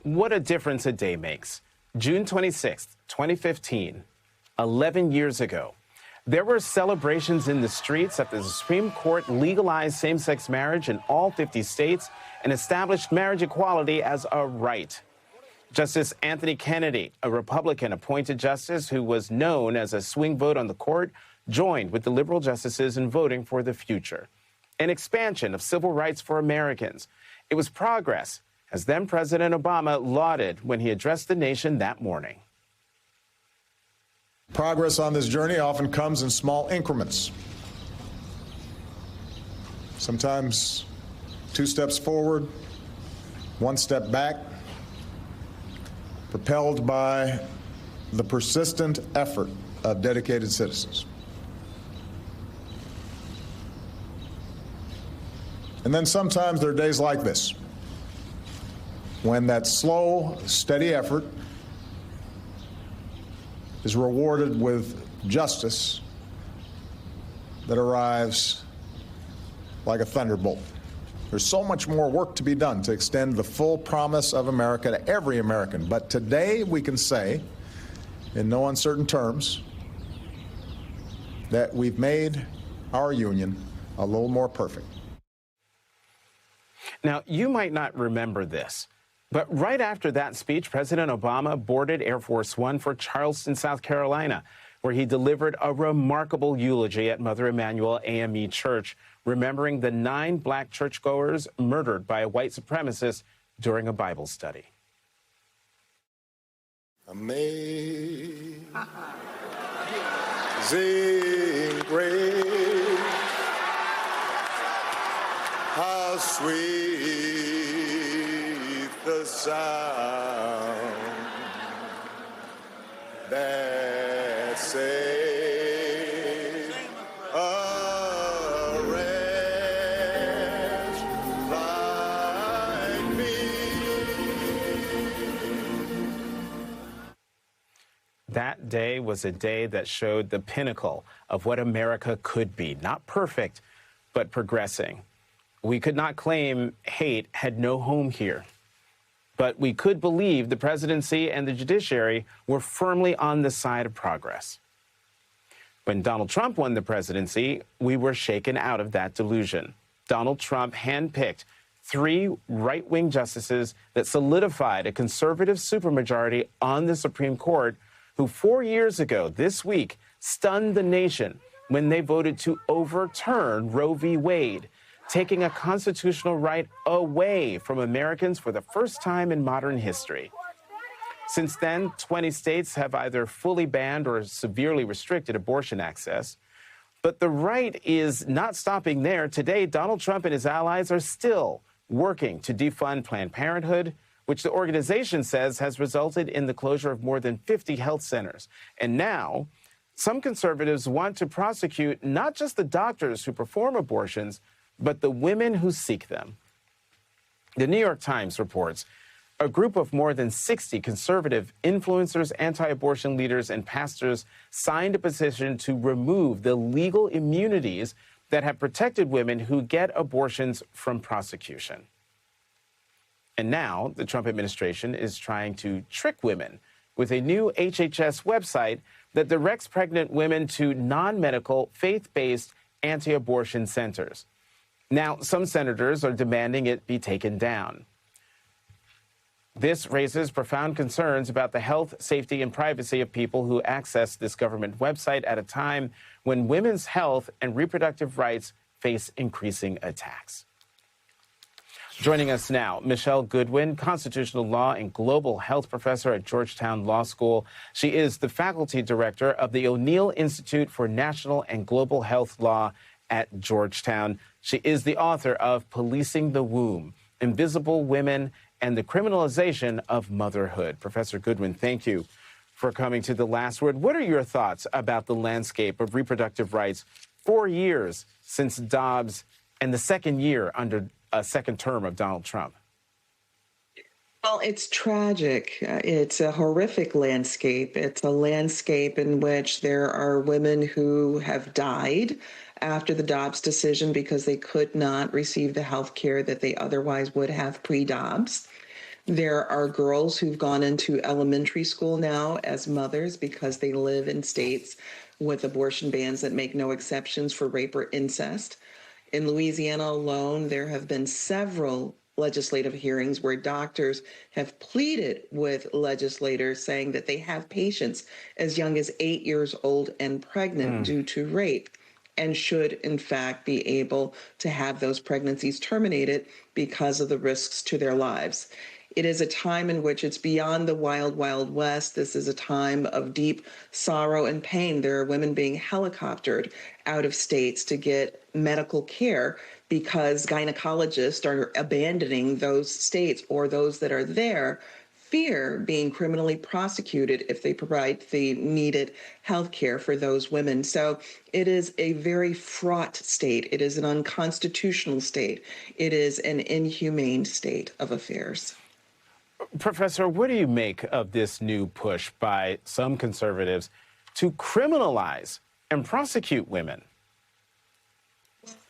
What a difference a day makes. June 26th, 2015, 11 years ago, there were celebrations in the streets after the Supreme Court legalized same-sex marriage in all 50 states and established marriage equality as a right. Justice Anthony Kennedy, a Republican-appointed justice who was known as a swing vote on the court, joined with the liberal justices in voting for the future. An expansion of civil rights for Americans. It was progress, as then-President Obama lauded when he addressed the nation that morning. Progress on this journey often comes in small increments. Sometimes 2 steps forward, 1 step back, propelled by the persistent effort of dedicated citizens. And then sometimes there are days like this, when that slow, steady effort is rewarded with justice that arrives like a thunderbolt. There's so much more work to be done to extend the full promise of America to every American. But today we can say, in no uncertain terms, that we've made our union a little more perfect. Now, you might not remember this, but right after that speech, President Obama boarded Air Force One for Charleston, South Carolina, where he delivered a remarkable eulogy at Mother Emanuel AME Church, remembering the 9 black churchgoers murdered by a white supremacist during a Bible study. Amazing grace, how sweet the sound that saved a wretch like me. That day was a day that showed the pinnacle of what America could be. Not perfect, but progressing. We could not claim hate had no home here. But we could believe the presidency and the judiciary were firmly on the side of progress. When Donald Trump won the presidency, we were shaken out of that delusion. Donald Trump handpicked 3 right-wing justices that solidified a conservative supermajority on the Supreme Court, who 4 years ago this week stunned the nation when they voted to overturn Roe v. Wade, taking a constitutional right away from Americans for the first time in modern history. Since then, 20 states have either fully banned or severely restricted abortion access. But the right is not stopping there. Today, Donald Trump and his allies are still working to defund Planned Parenthood, which the organization says has resulted in the closure of more than 50 health centers. And now, some conservatives want to prosecute not just the doctors who perform abortions, but the women who seek them. The New York Times reports a group of more than 60 conservative influencers, anti-abortion leaders, and pastors signed a petition to remove the legal immunities that have protected women who get abortions from prosecution. And now the Trump administration is trying to trick women with a new HHS website that directs pregnant women to non-medical, faith-based anti-abortion centers. Now, some senators are demanding it be taken down. This raises profound concerns about the health, safety, and privacy of people who access this government website at a time when women's health and reproductive rights face increasing attacks. Joining us now, Michelle Goodwin, constitutional law and global health professor at Georgetown Law School. She is the faculty director of the O'Neill Institute for National and Global Health Law at Georgetown. She is the author of Policing the Womb, Invisible Women and the Criminalization of Motherhood. Professor Goodwin, thank you for coming to The Last Word. What are your thoughts about the landscape of reproductive rights 4 years since Dobbs and the second year under a second term of Donald Trump? Well, it's tragic. It's a horrific landscape. It's a landscape in which there are women who have died after the Dobbs decision because they could not receive the health care that they otherwise would have pre-Dobbs. There are girls who've gone into elementary school now as mothers because they live in states with abortion bans that make no exceptions for rape or incest. In Louisiana alone, there have been several legislative hearings where doctors have pleaded with legislators saying that they have patients as young as 8 years old and pregnant due to rape, and should in fact be able to have those pregnancies terminated because of the risks to their lives. It is a time in which it's beyond the wild, wild west. This is a time of deep sorrow and pain. There are women being helicoptered out of states to get medical care because gynecologists are abandoning those states, or those that are there fear being criminally prosecuted if they provide the needed health care for those women. So it is a very fraught state. It is an unconstitutional state. It is an inhumane state of affairs. Professor, what do you make of this new push by some conservatives to criminalize and prosecute women?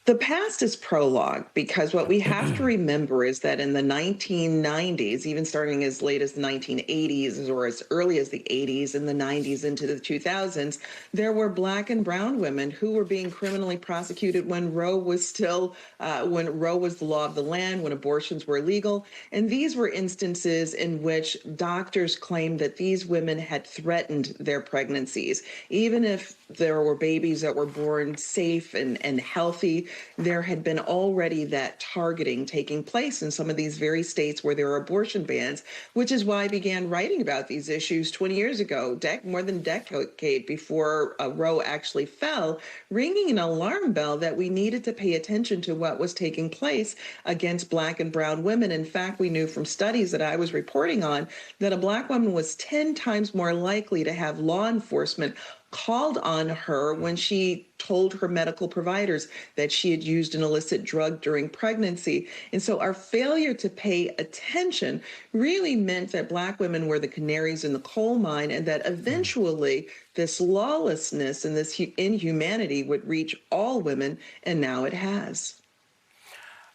The past is prologue, because what we have to remember is that in the 1990s, even starting as late as the 1980s or as early as the 80s and the 90s into the 2000s, there were Black and brown women who were being criminally prosecuted when Roe was still, when Roe was the law of the land, when abortions were illegal. And these were instances in which doctors claimed that these women had threatened their pregnancies. Even if there were babies that were born safe and healthy, there had been already that targeting taking place in some of these very states where there are abortion bans, which is why I began writing about these issues 20 years ago, more than a decade before Roe actually fell, ringing an alarm bell that we needed to pay attention to what was taking place against Black and brown women. In fact, we knew from studies that I was reporting on that a Black woman was 10 times more likely to have law enforcement called on her when she told her medical providers that she had used an illicit drug during pregnancy. And so our failure to pay attention really meant that Black women were the canaries in the coal mine, and that eventually this lawlessness and this inhumanity would reach all women, and now it has.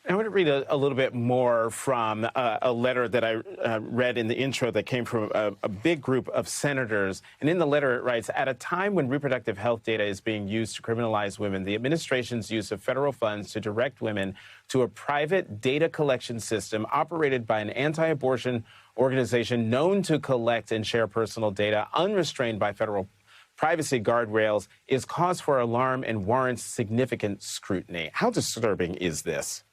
I want to read a little bit more from a letter that I read in the intro that came from a big group of senators. And in the letter, it writes, at a time when reproductive health data is being used to criminalize women, the administration's use of federal funds to direct women to a private data collection system operated by an anti-abortion organization known to collect and share personal data unrestrained by federal privacy guardrails is cause for alarm and warrants significant scrutiny. How disturbing is this?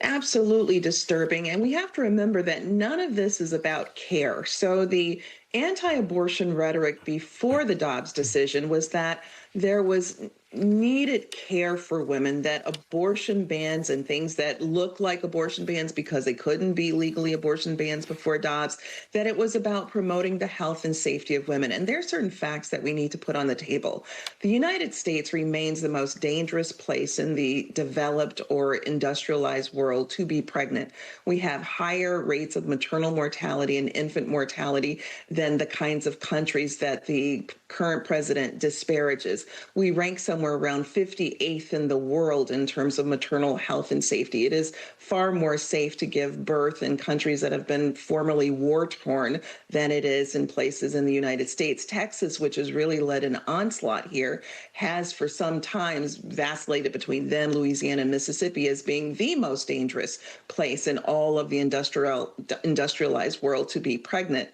Absolutely disturbing. And we have to remember that none of this is about care. So the anti-abortion rhetoric before the Dobbs decision was that there was needed care for women, that abortion bans and things that look like abortion bans because they couldn't be legally abortion bans before Dobbs, that it was about promoting the health and safety of women. And there are certain facts that we need to put on the table. The United States remains the most dangerous place in the developed or industrialized world to be pregnant. We have higher rates of maternal mortality and infant mortality than the kinds of countries that the current president disparages. We rank somewhere around 58th in the world in terms of maternal health and safety. It is far more safe to give birth in countries that have been formerly war-torn than it is in places in the United States. Texas, which has really led an onslaught here, has for some time vacillated between then Louisiana and Mississippi as being the most dangerous place in all of the industrialized world to be pregnant.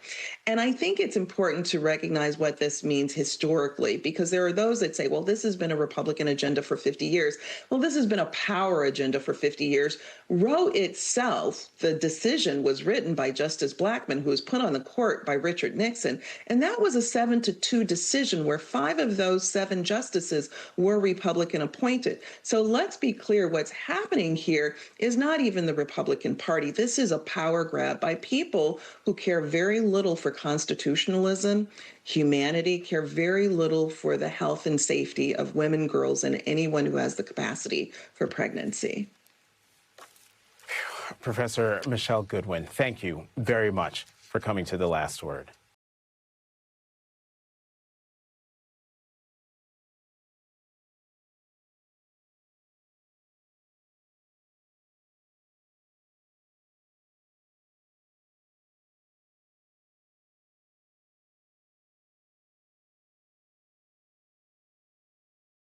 And I think it's important to recognize what this means historically, because there are those that say, well, this has been a Republican agenda for 50 years. Well, this has been a power agenda for 50 years. Roe itself, the decision was written by Justice Blackmun, who was put on the court by Richard Nixon. And that was a 7-2 decision where 5 of those 7 justices were Republican appointed. So let's be clear, what's happening here is not even the Republican Party. This is a power grab by people who care very little for constitutionalism, humanity, care very little for the health and safety of women, girls, and anyone who has the capacity for pregnancy. Professor Michele Goodwin, thank you very much for coming to The Last Word.